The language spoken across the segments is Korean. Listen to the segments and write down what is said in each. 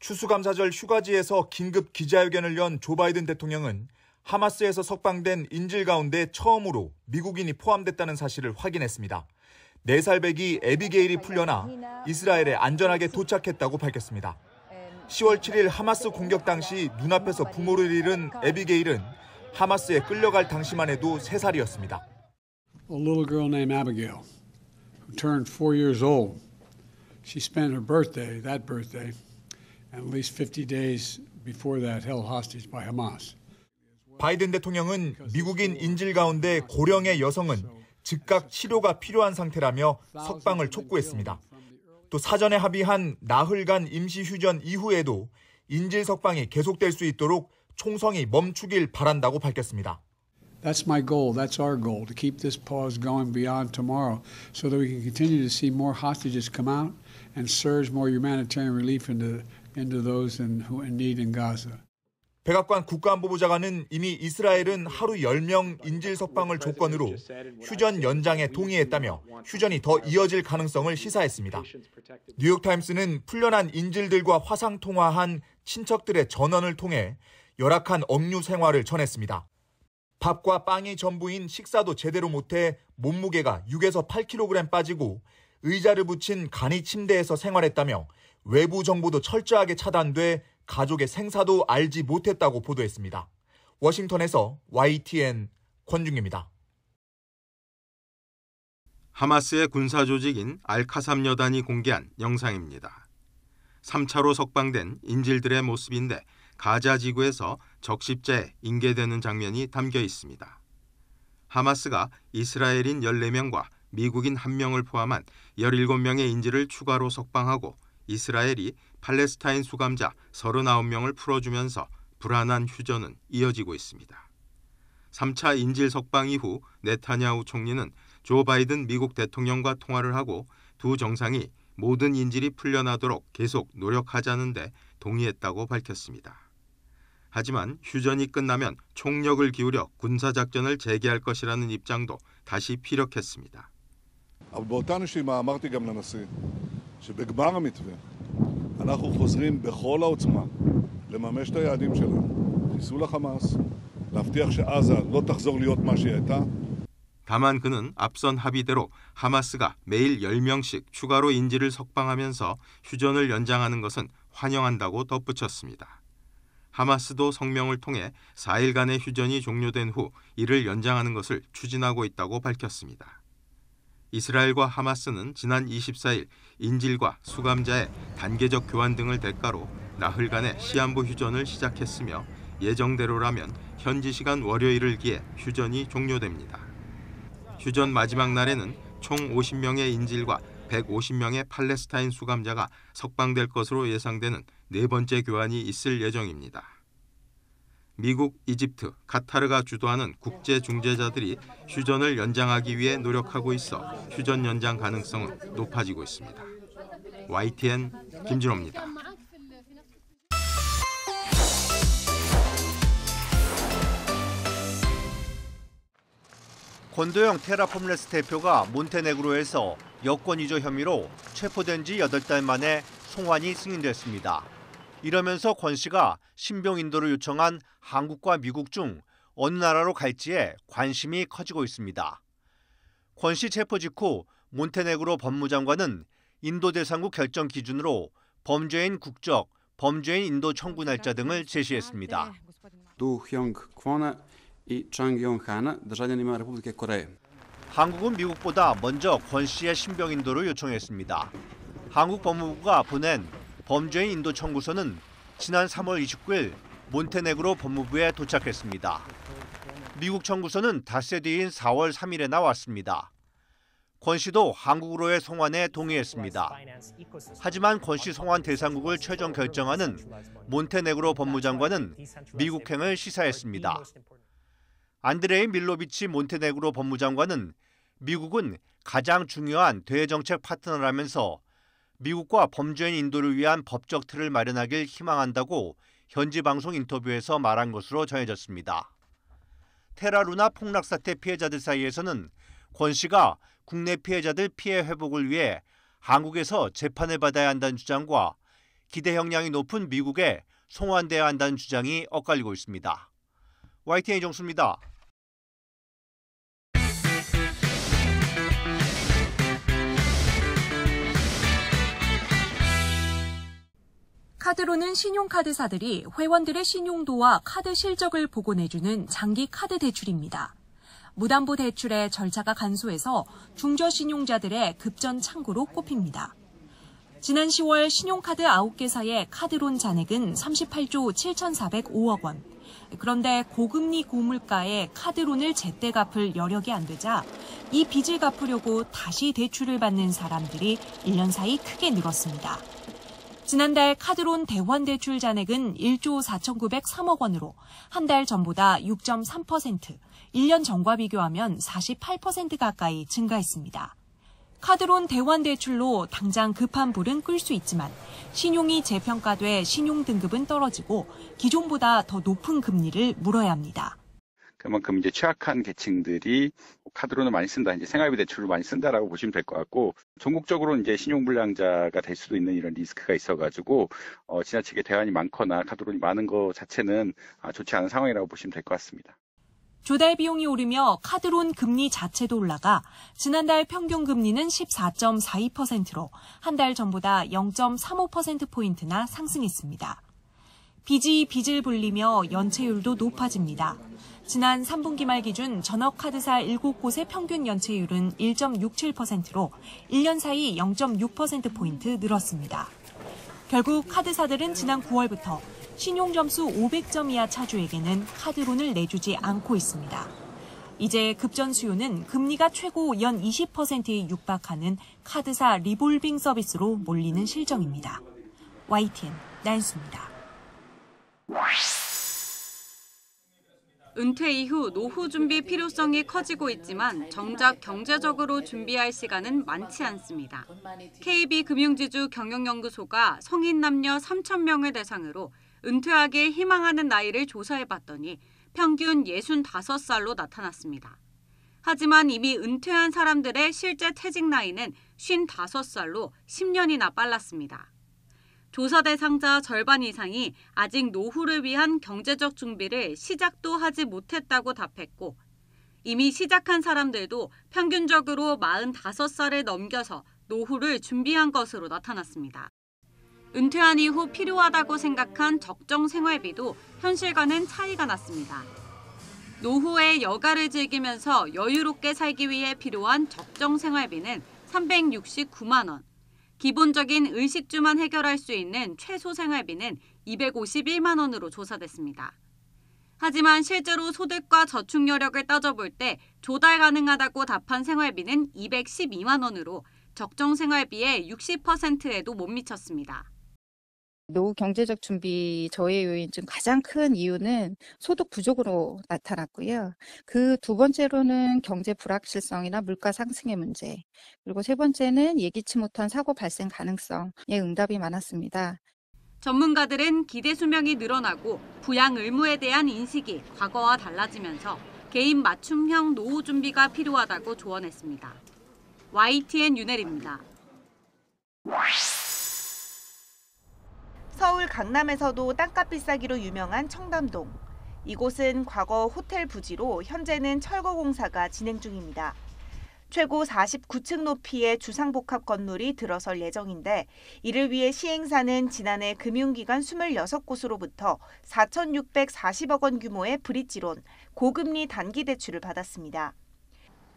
추수감사절 휴가지에서 긴급 기자회견을 연 조 바이든 대통령은 하마스에서 석방된 인질 가운데 처음으로 미국인이 포함됐다는 사실을 확인했습니다. 4살 배기 에비게일이 풀려나 이스라엘에 안전하게 도착했다고 밝혔습니다. 10월 7일 하마스 공격 당시 눈앞에서 부모를 잃은 에비게일은 하마스에 끌려갈 당시만 해도 3살이었습니다. A little girl named Abigail, who turned 4 years old. She spent her birthday, and at least 50 days before that held hostage by Hamas. 바이든 대통령은 미국인 인질 가운데 고령의 여성은 즉각 치료가 필요한 상태라며 석방을 촉구했습니다. 또 사전에 합의한 나흘간 임시 휴전 이후에도 인질 석방이 계속될 수 있도록 총성이 멈추길 바란다고 밝혔습니다. That's my goal. That's our goal, to keep this pause going beyond tomorrow so that we can continue to see more hostages come out and surge more humanitarian relief into those in need in Gaza. 백악관 국가안보부 장관은 이미 이스라엘은 하루 10명 인질 석방을 조건으로 휴전 연장에 동의했다며 휴전이 더 이어질 가능성을 시사했습니다. 뉴욕타임스는 풀려난 인질들과 화상통화한 친척들의 전원을 통해 열악한 억류 생활을 전했습니다. 밥과 빵이 전부인 식사도 제대로 못해 몸무게가 6에서 8kg 빠지고 의자를 붙인 간이 침대에서 생활했다며 외부 정보도 철저하게 차단돼 가족의 생사도 알지 못했다고 보도했습니다. 워싱턴에서 YTN 권중입니다. 하마스의 군사조직인 알카삼 여단이 공개한 영상입니다. 3차로 석방된 인질들의 모습인데 가자 지구에서 적십자에 인계되는 장면이 담겨 있습니다. 하마스가 이스라엘인 14명과 미국인 1명을 포함한 17명의 인질을 추가로 석방하고 이스라엘이 팔레스타인 수감자 39명을 풀어주면서 불안한 휴전은 이어지고 있습니다. 3차 인질 석방 이후 네타냐후 총리는 조 바이든 미국 대통령과 통화를 하고 두 정상이 모든 인질이 풀려나도록 계속 노력하자는 데 동의했다고 밝혔습니다. 하지만 휴전이 끝나면 총력을 기울여 군사작전을 재개할 것이라는 입장도 다시 피력했습니다. באותה נשימה אמרתי גם לנשיא שבגמר המתווה אנחנו חוזרים בכל העוצמה לממש את היעדים שלנו, חיסול החמאס, להבטיח שעזה לא תחזור להיות מה שהיא הייתה. 다만 그는 앞선 합의대로 하마스가 매일 10명씩 추가로 인질을 석방하면서 휴전을 연장하는 것은 환영한다고 덧붙였습니다. 하마스도 성명을 통해 4일간의 휴전이 종료된 후 이를 연장하는 것을 추진하고 있다고 밝혔습니다. 이스라엘과 하마스는 지난 24일 인질과 수감자의 단계적 교환 등을 대가로 나흘간의 시한부 휴전을 시작했으며 예정대로라면 현지 시간 월요일을 기해 휴전이 종료됩니다. 휴전 마지막 날에는 총 50명의 인질과 150명의 팔레스타인 수감자가 석방될 것으로 예상되는 네 번째 교환이 있을 예정입니다. 미국, 이집트, 카타르가 주도하는 국제 중재자들이 휴전을 연장하기 위해 노력하고 있어 휴전 연장 가능성은 높아지고 있습니다. YTN 김진호입니다. 권도영 테라폼레스 대표가 몬테네그로에서 여권 위조 혐의로 체포된 지 8달 만에 송환이 승인됐습니다. 이러면서 권 씨가 신병 인도를 요청한 한국과 미국 중 어느 나라로 갈지에 관심이 커지고 있습니다. 권 씨 체포 직후 몬테네그로 법무장관은 인도 대상국 결정 기준으로 범죄인 국적, 범죄인 인도 청구 날짜 등을 제시했습니다. 한국은 미국보다 먼저 권 씨의 신병 인도를 요청했습니다. 한국 법무부가 보낸 범죄인 인도 청구서는 지난 3월 29일 몬테네그로 법무부에 도착했습니다. 미국 청구서는 닷새 뒤인 4월 3일에 나왔습니다. 권 씨도 한국으로의 송환에 동의했습니다. 하지만 권 씨 송환 대상국을 최종 결정하는 몬테네그로 법무장관은 미국행을 시사했습니다. 안드레이 밀로비치 몬테네그로 법무장관은 미국은 가장 중요한 대외정책 파트너라면서 미국과 범죄인 인도를 위한 법적 틀을 마련하길 희망한다고 현지 방송 인터뷰에서 말한 것으로 전해졌습니다. 테라루나 폭락 사태 피해자들 사이에서는 권 씨가 국내 피해자들 피해 회복을 위해 한국에서 재판을 받아야 한다는 주장과 기대 형량이 높은 미국에 송환돼야 한다는 주장이 엇갈리고 있습니다. YTN 정수입니다. 카드로는 신용카드사들이 회원들의 신용도와 카드 실적을 보고 내주는 장기 카드 대출입니다. 무담보 대출의 절차가 간소해서 중저신용자들의 급전 창구로 꼽힙니다. 지난 10월 신용카드 9개사의 카드론 잔액은 38조 7,405억 원. 그런데 고금리 고물가에 카드론을 제때 갚을 여력이 안 되자 이 빚을 갚으려고 다시 대출을 받는 사람들이 1년 사이 크게 늘었습니다. 지난달 카드론 대환 대출 잔액은 1조 4,903억 원으로 한 달 전보다 6.3%, 1년 전과 비교하면 48% 가까이 증가했습니다. 카드론 대환 대출로 당장 급한 불은 끌 수 있지만 신용이 재평가돼 신용 등급은 떨어지고 기존보다 더 높은 금리를 물어야 합니다. 그만큼 이제 취약한 계층들이 카드론을 많이 쓴다, 이제 생활비 대출을 많이 쓴다라고 보시면 될 것 같고, 전국적으로 이제 신용불량자가 될 수도 있는 이런 리스크가 있어가지고 지나치게 대환이 많거나 카드론이 많은 것 자체는 좋지 않은 상황이라고 보시면 될 것 같습니다. 조달 비용이 오르며 카드론 금리 자체도 올라가 지난달 평균 금리는 14.42%로 한 달 전보다 0.35%포인트나 상승했습니다. 빚이 빚을 불리며 연체율도 높아집니다. 지난 3분기 말 기준 전업 카드사 7곳의 평균 연체율은 1.67%로 1년 사이 0.6%포인트 늘었습니다. 결국 카드사들은 지난 9월부터 신용점수 500점 이하 차주에게는 카드론을 내주지 않고 있습니다. 이제 급전 수요는 금리가 최고 연 20%에 육박하는 카드사 리볼빙 서비스로 몰리는 실정입니다. YTN 나연수입니다. 은퇴 이후 노후 준비 필요성이 커지고 있지만 정작 경제적으로 준비할 시간은 많지 않습니다. KB금융지주 경영연구소가 성인 남녀 3,000명을 대상으로 은퇴하길 희망하는 나이를 조사해봤더니 평균 65살로 나타났습니다. 하지만 이미 은퇴한 사람들의 실제 퇴직 나이는 55살로 10년이나 빨랐습니다. 조사 대상자 절반 이상이 아직 노후를 위한 경제적 준비를 시작도 하지 못했다고 답했고, 이미 시작한 사람들도 평균적으로 45살을 넘겨서 노후를 준비한 것으로 나타났습니다. 은퇴한 이후 필요하다고 생각한 적정 생활비도 현실과는 차이가 났습니다. 노후에 여가를 즐기면서 여유롭게 살기 위해 필요한 적정 생활비는 369만 원. 기본적인 의식주만 해결할 수 있는 최소 생활비는 251만 원으로 조사됐습니다. 하지만 실제로 소득과 저축 여력을 따져볼 때 조달 가능하다고 답한 생활비는 212만 원으로 적정 생활비의 60%에도 못 미쳤습니다. 노후 경제적 준비 저해 요인 중 가장 큰 이유는 소득 부족으로 나타났고요. 그 두 번째로는 경제 불확실성이나 물가 상승의 문제, 그리고 세 번째는 예기치 못한 사고 발생 가능성에 응답이 많았습니다. 전문가들은 기대 수명이 늘어나고 부양 의무에 대한 인식이 과거와 달라지면서 개인 맞춤형 노후 준비가 필요하다고 조언했습니다. YTN 윤혜리입니다. 서울 강남에서도 땅값 비싸기로 유명한 청담동. 이곳은 과거 호텔 부지로 현재는 철거 공사가 진행 중입니다. 최고 49층 높이의 주상복합 건물이 들어설 예정인데 이를 위해 시행사는 지난해 금융기관 26곳으로부터 4,640억 원 규모의 브릿지론, 고금리 단기 대출을 받았습니다.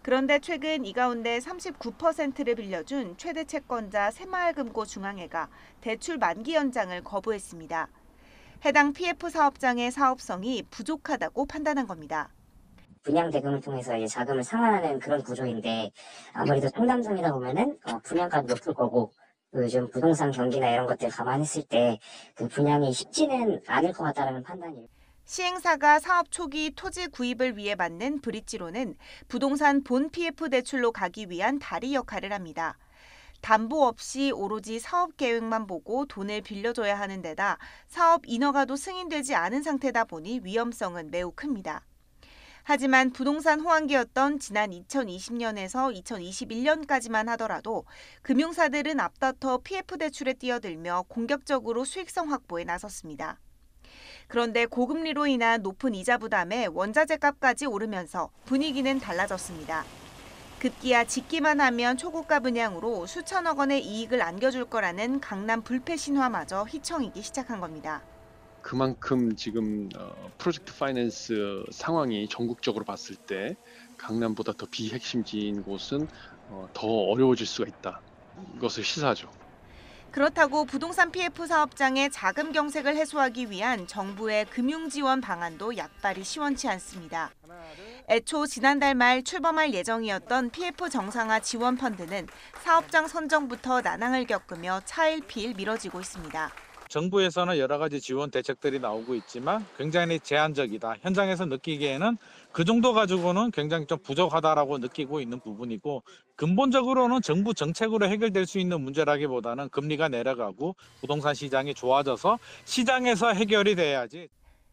그런데 최근 이 가운데 39%를 빌려준 최대 채권자 새마을금고 중앙회가 대출 만기 연장을 거부했습니다. 해당 PF 사업장의 사업성이 부족하다고 판단한 겁니다. 분양 대금을 통해서 이제 자금을 상환하는 그런 구조인데 아무래도 청담동이다 보면은 분양가도 높을 거고 요즘 부동산 경기나 이런 것들 감안했을 때 그 분양이 쉽지는 않을 것 같다는 판단이에요. 시행사가 사업 초기 토지 구입을 위해 받는 브릿지론은 부동산 본 PF 대출로 가기 위한 다리 역할을 합니다. 담보 없이 오로지 사업 계획만 보고 돈을 빌려줘야 하는 데다 사업 인허가도 승인되지 않은 상태다 보니 위험성은 매우 큽니다. 하지만 부동산 호황기였던 지난 2020년에서 2021년까지만 하더라도 금융사들은 앞다퉈 PF 대출에 뛰어들며 공격적으로 수익성 확보에 나섰습니다. 그런데 고금리로 인한 높은 이자 부담에 원자재 값까지 오르면서 분위기는 달라졌습니다. 급기야 짓기만 하면 초고가 분양으로 수천억 원의 이익을 안겨줄 거라는 강남 불패 신화마저 휘청이기 시작한 겁니다. 그만큼 지금 프로젝트 파이낸스 상황이 전국적으로 봤을 때 강남보다 더 비핵심지인 곳은 더 어려워질 수가 있다. 이것을 시사하죠. 그렇다고 부동산 PF 사업장의 자금 경색을 해소하기 위한 정부의 금융 지원 방안도 약발이 시원치 않습니다. 애초 지난달 말 출범할 예정이었던 PF 정상화 지원 펀드는 사업장 선정부터 난항을 겪으며 차일피일 미뤄지고 있습니다. 정부에서는 여러 가지 지원 대책들이 나오고 있지만 굉장히 제한적이다. 현장에서 느끼기에는 그 정도 가지고는 굉장히 좀 부족하다라고 느끼고 있는 부분이고, 근본적으로는 정부 정책으로 해결될 수 있는 문제라기보다는 금리가 내려가고 부동산 시장이 좋아져서 시장에서 해결이 돼야지.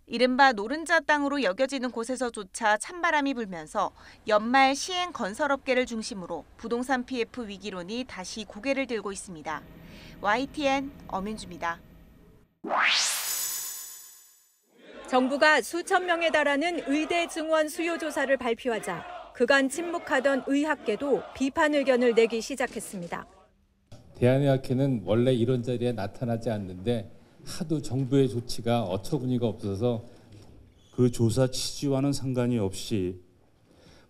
이른바 노른자 땅으로 여겨지는 곳에서조차 찬바람이 불면서 연말 시행 건설업계를 중심으로 부동산 PF 위기론이 다시 고개를 들고 있습니다. YTN 엄윤주입니다. 정부가 수천 명에 달하는 의대 증원 수요 조사를 발표하자 그간 침묵하던 의학계도 비판 의견을 내기 시작했습니다. 대한의학회는 원래 이런 자리에 나타나지 않는데 하도 정부의 조치가 어처구니가 없어서 그 조사 취지와는 상관이 없이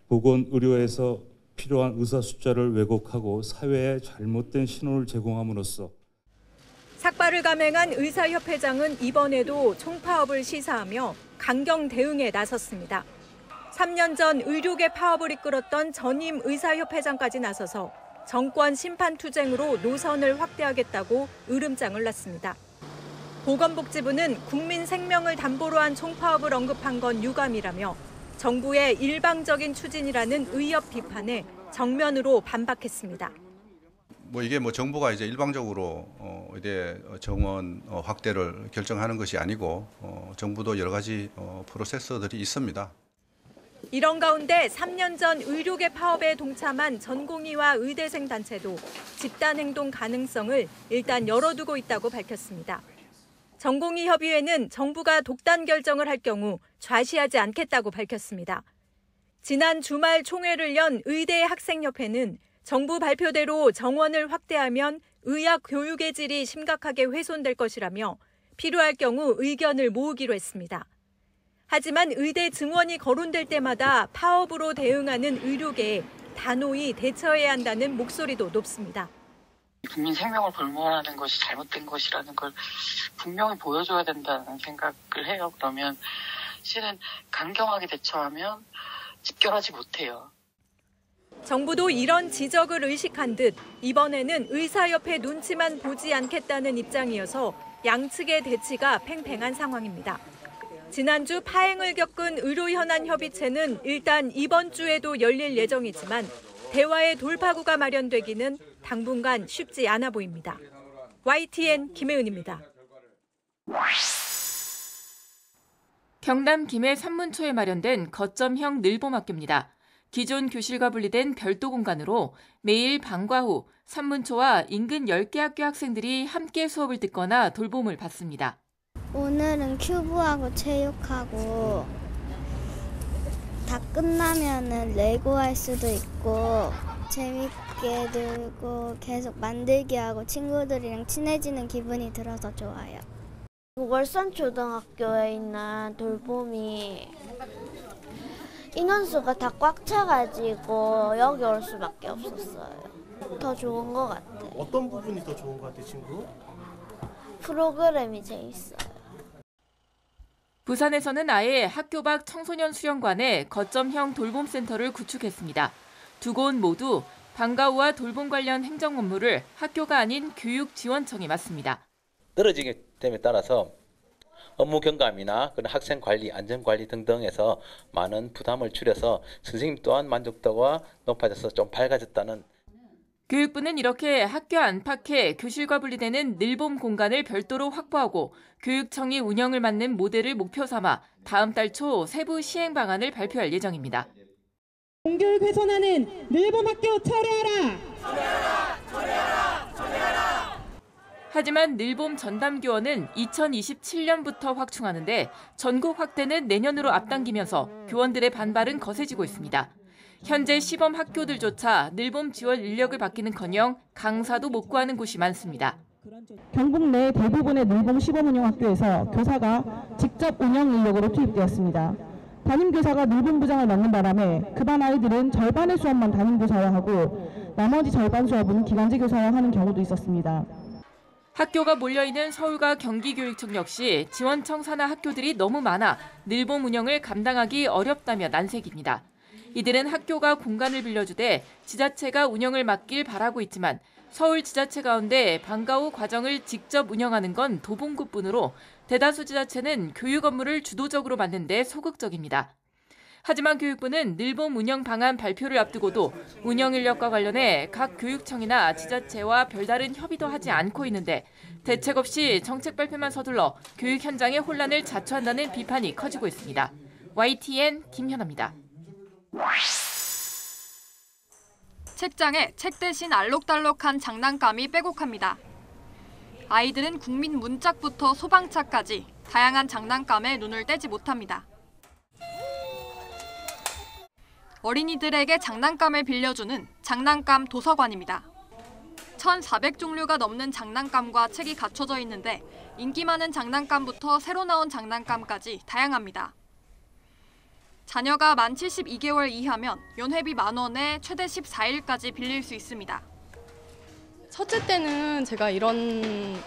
보건의료에서 필요한 의사 숫자를 왜곡하고 사회에 잘못된 신호를 제공함으로써 삭발을 감행한 의사협회장은 이번에도 총파업을 시사하며 강경 대응에 나섰습니다. 3년 전 의료계 파업을 이끌었던 전임 의사협회장까지 나서서 정권 심판 투쟁으로 노선을 확대하겠다고 으름장을 놨습니다. 보건복지부는 국민 생명을 담보로 한 총파업을 언급한 건 유감이라며 정부의 일방적인 추진이라는 의협 비판에 정면으로 반박했습니다. 이게 정부가 이제 일방적으로 의대 정원 확대를 결정하는 것이 아니고 정부도 여러 가지 프로세서들이 있습니다. 이런 가운데 3년 전 의료계 파업에 동참한 전공의와 의대생 단체도 집단행동 가능성을 일단 열어두고 있다고 밝혔습니다. 전공의 협의회는 정부가 독단 결정을 할 경우 좌시하지 않겠다고 밝혔습니다. 지난 주말 총회를 연 의대 학생협회는 정부 발표대로 정원을 확대하면 의학 교육의 질이 심각하게 훼손될 것이라며 필요할 경우 의견을 모으기로 했습니다. 하지만 의대 증원이 거론될 때마다 파업으로 대응하는 의료계에 단호히 대처해야 한다는 목소리도 높습니다. 국민 생명을 볼모하는 것이 잘못된 것이라는 걸 분명히 보여줘야 된다는 생각을 해요. 그러면 실은 강경하게 대처하면 집결하지 못해요. 정부도 이런 지적을 의식한 듯 이번에는 의사협회 눈치만 보지 않겠다는 입장이어서 양측의 대치가 팽팽한 상황입니다. 지난주 파행을 겪은 의료현안협의체는 일단 이번 주에도 열릴 예정이지만 대화의 돌파구가 마련되기는 당분간 쉽지 않아 보입니다. YTN 김혜은입니다. 경남 김해 산문초에 마련된 거점형 늘봄학교입니다. 기존 교실과 분리된 별도 공간으로 매일 방과 후 산문초와 인근 10개 학교 학생들이 함께 수업을 듣거나 돌봄을 받습니다. 오늘은 큐브하고 체육하고 다 끝나면은 레고 할 수도 있고 재밌게 놀고 계속 만들기 하고 친구들이랑 친해지는 기분이 들어서 좋아요. 월산초등학교에 있는 돌봄이 인원수가 다 꽉 차가지고 여기 올 수밖에 없었어요. 더 좋은 것 같아요. 어떤 부분이 더 좋은 것 같아요, 친구? 프로그램이 재밌어요. 부산에서는 아예 학교 밖 청소년 수련관에 거점형 돌봄센터를 구축했습니다. 두 곳 모두 방과 후와 돌봄 관련 행정 업무를 학교가 아닌 교육지원청이 맡습니다. 떨어지게 됨에 따라서 업무 경감이나 그런 학생 관리, 안전 관리 등등에서 많은 부담을 줄여서 선생님 또한 만족도가 높아져서 좀 밝아졌다는. 교육부는 이렇게 학교 안팎에 교실과 분리되는 늘봄 공간을 별도로 확보하고 교육청이 운영을 맡는 모델을 목표 삼아 다음 달 초 세부 시행 방안을 발표할 예정입니다. 공교육 훼손하는 늘봄 학교 철회하라! 하지만 늘봄 전담교원은 2027년부터 확충하는데 전국 확대는 내년으로 앞당기면서 교원들의 반발은 거세지고 있습니다. 현재 시범 학교들조차 늘봄 지원 인력을 받기는커녕 강사도 못 구하는 곳이 많습니다. 경북 내 대부분의 늘봄 시범 운영 학교에서 교사가 직접 운영 인력으로 투입되었습니다. 담임교사가 늘봄 부장을 맡는 바람에 그 반 아이들은 절반의 수업만 담임교사와 하고 나머지 절반 수업은 기간제 교사와 하는 경우도 있었습니다. 학교가 몰려있는 서울과 경기교육청 역시 지원청 산하 학교들이 너무 많아 늘봄 운영을 감당하기 어렵다며 난색입니다. 이들은 학교가 공간을 빌려주되 지자체가 운영을 맡길 바라고 있지만 서울 지자체 가운데 방과 후 과정을 직접 운영하는 건 도봉구뿐으로 대다수 지자체는 교육 업무를 주도적으로 맡는 데 소극적입니다. 하지만 교육부는 늘봄 운영 방안 발표를 앞두고도 운영 인력과 관련해 각 교육청이나 지자체와 별다른 협의도 하지 않고 있는데 대책 없이 정책 발표만 서둘러 교육 현장의 혼란을 자초한다는 비판이 커지고 있습니다. YTN 김현아입니다. 책장에 책 대신 알록달록한 장난감이 빼곡합니다. 아이들은 국민 문짝부터 소방차까지 다양한 장난감에 눈을 떼지 못합니다. 어린이들에게 장난감을 빌려주는 장난감 도서관입니다. 1,400종류가 넘는 장난감과 책이 갖춰져 있는데 인기 많은 장난감부터 새로 나온 장난감까지 다양합니다. 자녀가 만 72개월 이하면 연회비 10,000원에 최대 14일까지 빌릴 수 있습니다. 첫째 때는 제가 이런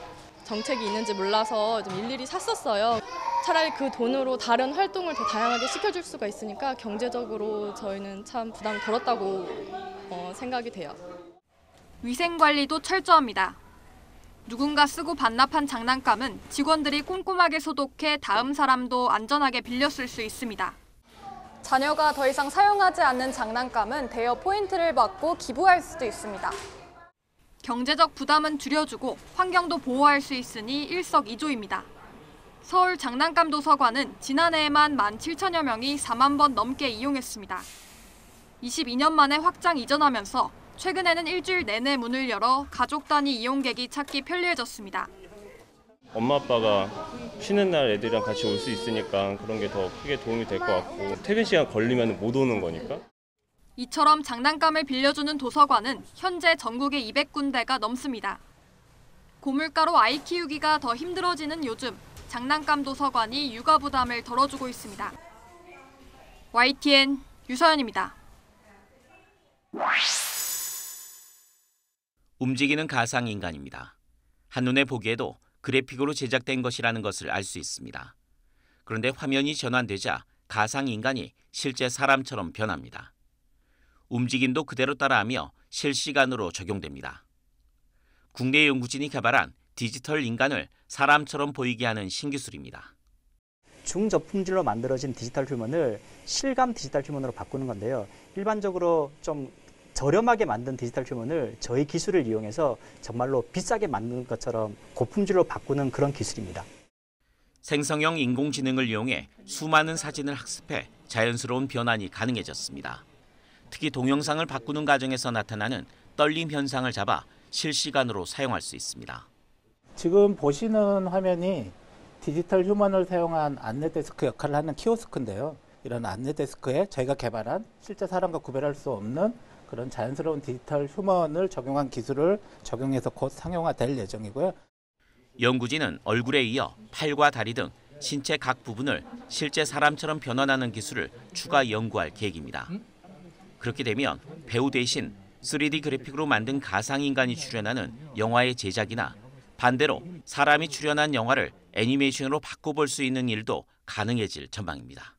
정책이 있는지 몰라서 좀 일일이 샀었어요. 차라리 그 돈으로 다른 활동을 더 다양하게 시켜줄 수가 있으니까 경제적으로 저희는 참 부담이 덜었다고 생각이 돼요. 위생관리도 철저합니다. 누군가 쓰고 반납한 장난감은 직원들이 꼼꼼하게 소독해 다음 사람도 안전하게 빌려 쓸 수 있습니다. 자녀가 더 이상 사용하지 않는 장난감은 대여 포인트를 받고 기부할 수도 있습니다. 경제적 부담은 줄여주고 환경도 보호할 수 있으니 일석이조입니다. 서울 장난감 도서관은 지난해에만 17,000여 명이 4만 번 넘게 이용했습니다. 22년 만에 확장 이전하면서 최근에는 일주일 내내 문을 열어 가족 단위 이용객이 찾기 편리해졌습니다. 엄마 아빠가 쉬는 날 애들이랑 같이 올 수 있으니까 그런 게 더 크게 도움이 될 것 같고 퇴근 시간 걸리면 못 오는 거니까. 이처럼 장난감을 빌려주는 도서관은 현재 전국에 200군데가 넘습니다. 고물가로 아이 키우기가 더 힘들어지는 요즘 장난감 도서관이 육아 부담을 덜어주고 있습니다. YTN 유서연입니다. 움직이는 가상인간입니다. 한눈에 보기에도 그래픽으로 제작된 것이라는 것을 알 수 있습니다. 그런데 화면이 전환되자 가상인간이 실제 사람처럼 변합니다. 움직임도 그대로 따라하며 실시간으로 적용됩니다. 국내 연구진이 개발한 디지털 인간을 사람처럼 보이게 하는 신기술입니다. 중저품질로 만들어진 디지털 휴먼을 실감 디지털 휴먼으로 바꾸는 건데요. 일반적으로 좀 저렴하게 만든 디지털 휴먼을 저희 기술을 이용해서 정말로 비싸게 만든 것처럼 고품질로 바꾸는 그런 기술입니다. 생성형 인공지능을 이용해 수많은 사진을 학습해 자연스러운 변환이 가능해졌습니다. 특히 동영상을 바꾸는 과정에서 나타나는 떨림 현상을 잡아 실시간으로 사용할 수 있습니다. 지금 보시는 화면이 디지털 휴먼을 사용한 안내 데스크 역할을 하는 키오스크인데요. 이런 안내 데스크에 저희가 개발한 실제 사람과 구별할 수 없는 그런 자연스러운 디지털 휴먼을 적용한 기술을 적용해서 곧 상용화될 예정이고요. 연구진은 얼굴에 이어 팔과 다리 등 신체 각 부분을 실제 사람처럼 변환하는 기술을 추가 연구할 계획입니다. 그렇게 되면 배우 대신 3D 그래픽으로 만든 가상인간이 출연하는 영화의 제작이나 반대로 사람이 출연한 영화를 애니메이션으로 바꿔볼 수 있는 일도 가능해질 전망입니다.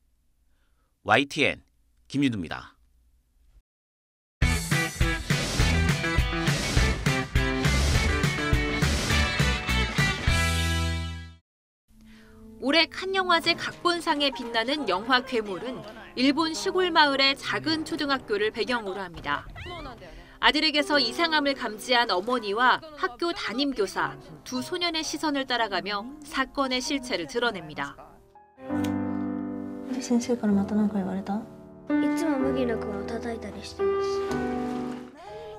YTN 김윤우입니다. 올해 칸 영화제 각본상에 빛나는 영화 괴물은 일본 시골 마을의 작은 초등학교를 배경으로 합니다. 아들에게서 이상함을 감지한 어머니와 학교 담임교사, 두 소년의 시선을 따라가며 사건의 실체를 드러냅니다.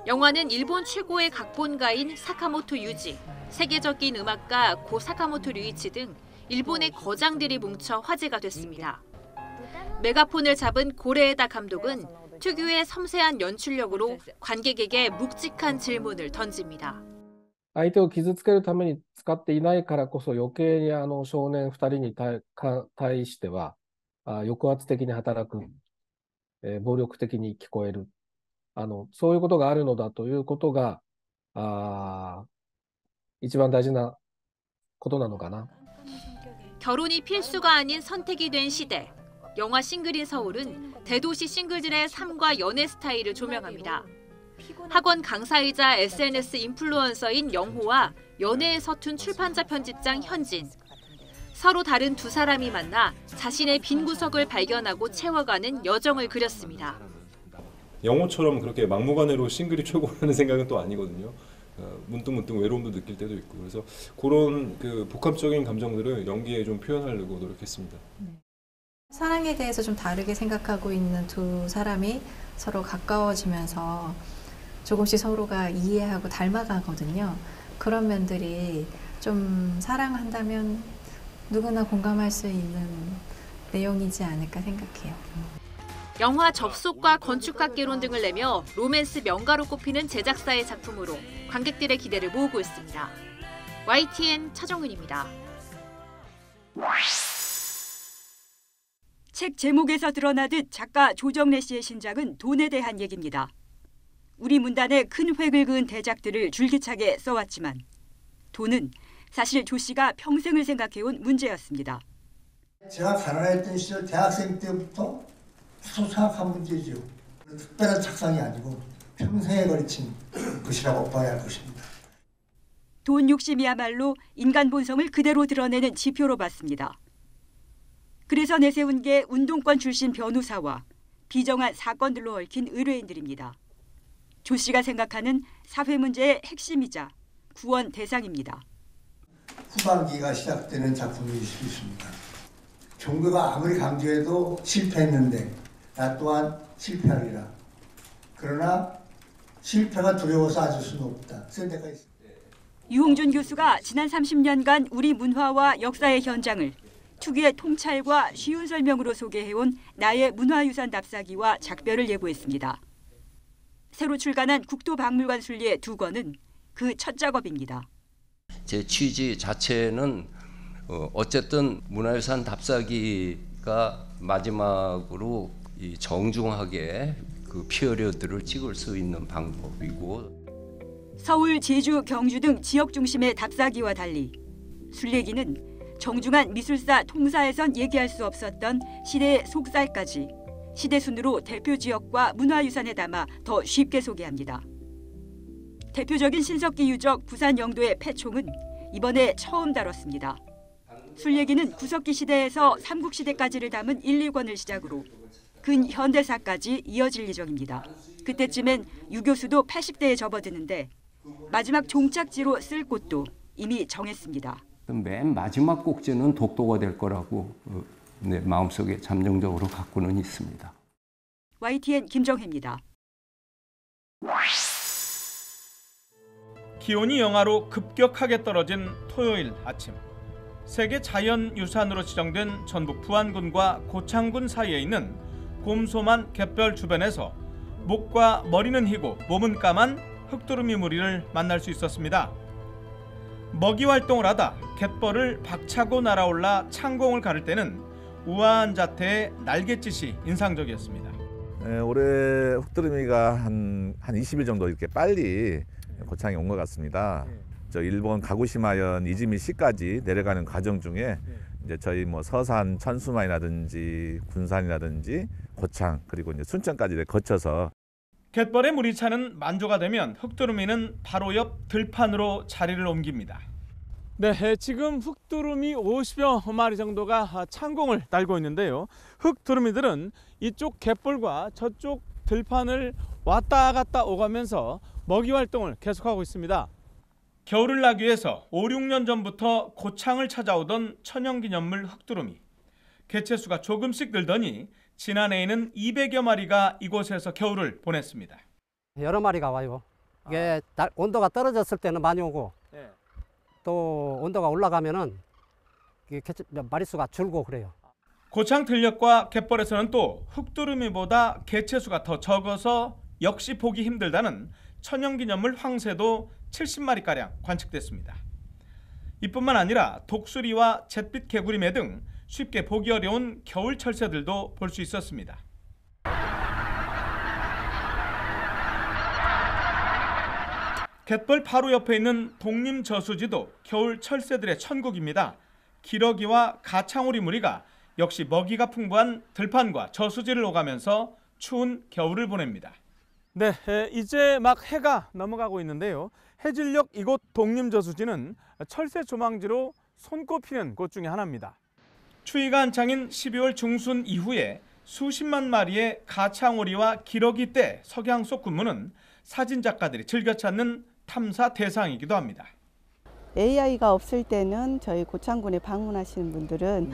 영화는 일본 최고의 각본가인 사카모토 유지, 세계적인 음악가 고 사카모토 류이치 등 일본의 거장들이 뭉쳐 화제가 됐습니다. 메가폰을 잡은 고레에다 감독은 특유의 섬세한 연출력으로 관객에게 묵직한 질문을 던집니다. 相手を傷つけるために使っていないからこそ余計に少年2人に対しては抑圧的に働く、暴力的に聞こえる、そういうことがあるのだということが一番大事なことなのかな. 결혼이 필수가 아닌 선택이 된 시대. 영화 싱글인 서울은 대도시 싱글들의 삶과 연애 스타일을 조명합니다. 학원 강사이자 SNS 인플루언서인 영호와 연애에 서툰 출판자 편집장 현진. 서로 다른 두 사람이 만나 자신의 빈 구석을 발견하고 채워가는 여정을 그렸습니다. 영호처럼 그렇게 막무가내로 싱글이 최고라는 생각은 또 아니거든요. 문득 외로움도 느낄 때도 있고, 그래서 그런 복합적인 감정들을 연기에 좀 표현하려고 노력했습니다. 사랑에 대해서 좀 다르게 생각하고 있는 두 사람이 서로 가까워지면서 조금씩 서로가 이해하고 닮아가거든요. 그런 면들이 좀 사랑한다면 누구나 공감할 수 있는 내용이지 않을까 생각해요. 영화 접속과 건축학개론 등을 내며 로맨스 명가로 꼽히는 제작사의 작품으로 관객들의 기대를 모으고 있습니다. YTN 차정은입니다. 책 제목에서 드러나듯 작가 조정래 씨의 신작은 돈에 대한 얘기입니다. 우리 문단에 큰 획을 그은 대작들을 줄기차게 써왔지만 돈은 사실 조 씨가 평생을 생각해온 문제였습니다. 제가 가난했던 시절 대학생 때부터 계속 생각한 문제죠. 특별한 착상이 아니고 평생에 걸친 것이라고 봐야 할 것입니다. 돈 욕심이야말로 인간 본성을 그대로 드러내는 지표로 봤습니다. 그래서 내세운 게 운동권 출신 변호사와 비정한 사건들로 얽힌 의뢰인들입니다. 조 씨가 생각하는 사회 문제의 핵심이자 구원 대상입니다. 후반기가 시작되는 작품일 수 있습니다. 종교가 아무리 강조해도 실패했는데 나 또한 실패하리라. 그러나 실패가 두려워서 앉을 수는 없다. 쓴 데가 있습니다. 유홍준 교수가 지난 30년간 우리 문화와 역사의 현장을 특유의 통찰과 쉬운 설명으로 소개해온 나의 문화유산 답사기와 작별을 예고했습니다. 새로 출간한 국토박물관 순리의 2권은 그 첫 작업입니다. 제 취지 자체는 어쨌든 문화유산 답사기가 마지막으로 이 정중하게 그 피어리어드를 찍을 수 있는 방법이고, 서울, 제주, 경주 등 지역 중심의 답사기와 달리 순례기는 정중한 미술사 통사에선 얘기할 수 없었던 시대의 속살까지 시대순으로 대표 지역과 문화유산에 담아 더 쉽게 소개합니다. 대표적인 신석기 유적 부산 영도의 폐총은 이번에 처음 다뤘습니다. 순례기는 구석기 시대에서 삼국시대까지를 담은 1, 2권을 시작으로 근현대사까지 이어질 예정입니다. 그때쯤엔 유 교수도 80대에 접어드는데 마지막 종착지로 쓸 곳도 이미 정했습니다. 맨 마지막 꼭지는 독도가 될 거라고 마음속에 잠정적으로 갖고는 있습니다. YTN 김정혜입니다. 기온이 영하로 급격하게 떨어진 토요일 아침. 세계 자연유산으로 지정된 전북 부안군과 고창군 사이에 있는 곰소만 갯별 주변에서 목과 머리는 희고 몸은 까만 흑두루미 무리를 만날 수 있었습니다. 먹이 활동을 하다 갯벌을 박차고 날아올라 창공을 가를 때는 우아한 자태의 날갯짓이 인상적이었습니다. 올해 흑두루미가 한 20일 정도 이렇게 빨리 고창에 온 것 같습니다. 저 일본 가구시마현 이즈미시까지 내려가는 과정 중에 이제 저희 서산 천수만이라든지 군산이라든지 고창 그리고 이제 순천까지 거쳐서 갯벌에 물이 차는 만조가 되면 흑두루미는 바로 옆 들판으로 자리를 옮깁니다. 네, 지금 흑두루미 50여 마리 정도가 창공을 달고 있는데요. 흑두루미들은 이쪽 갯벌과 저쪽 들판을 왔다 갔다 오가면서 먹이 활동을 계속하고 있습니다. 겨울을 나기 위해서 5, 6년 전부터 고창을 찾아오던 천연기념물 흑두루미. 개체수가 조금씩 늘더니 지난해에는 200여 마리가 이곳에서 겨울을 보냈습니다. 여러 마리가 와요. 이게 온도가 떨어졌을 때는 많이 오고 또 온도가 올라가면은 마리수가 줄고 그래요. 고창 들녘과 갯벌에서는 또 흑두루미보다 개체수가 더 적어서 역시 보기 힘들다는 천연기념물 황새도 70마리가량 관측됐습니다. 이뿐만 아니라 독수리와 잿빛 개구리매 등 쉽게 보기 어려운 겨울 철새들도 볼 수 있었습니다. 갯벌 바로 옆에 있는 독림저수지도 겨울 철새들의 천국입니다. 기러기와 가창오리 무리가 역시 먹이가 풍부한 들판과 저수지를 오가면서 추운 겨울을 보냅니다. 네, 이제 막 해가 넘어가고 있는데요. 해질녘 이곳 독림저수지는 철새 조망지로 손꼽히는 곳 중에 하나입니다. 추위가 한창인 12월 중순 이후에 수십만 마리의 가창오리와 기러기 떼 석양 속 근무는 사진작가들이 즐겨 찾는 탐사 대상이기도 합니다. AI가 없을 때는 저희 고창군에 방문하시는 분들은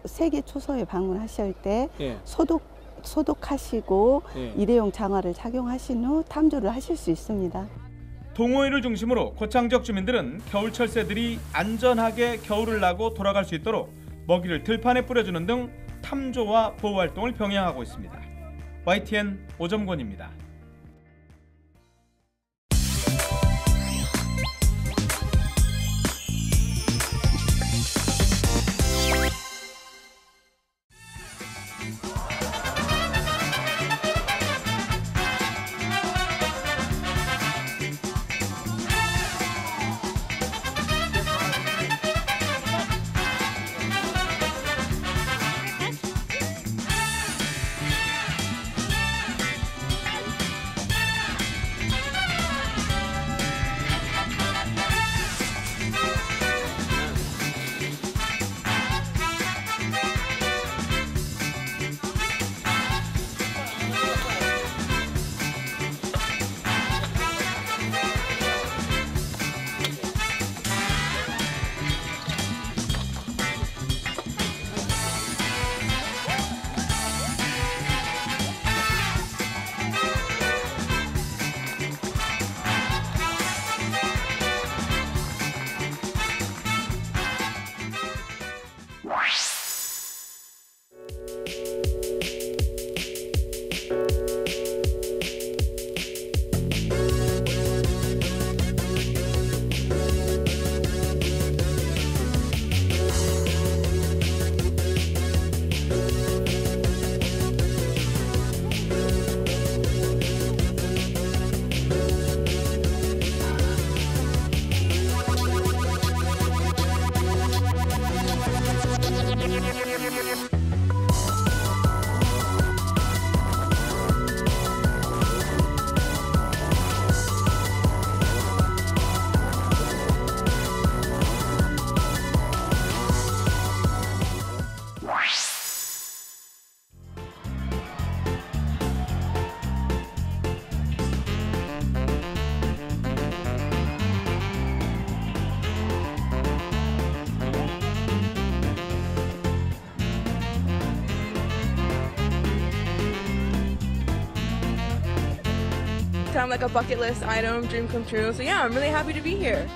세계 초소에 방문하실 때 소독하시고 일회용 장화를 착용하신 후 탐조를 하실 수 있습니다. 동호회를 중심으로 고창 지역 주민들은 겨울 철새들이 안전하게 겨울을 나고 돌아갈 수 있도록 먹이를 들판에 뿌려주는 등 탐조와 보호 활동을 병행하고 있습니다. YTN 오점권입니다. Kind of like a bucket list item, dream come true. So yeah, I'm really happy to be here.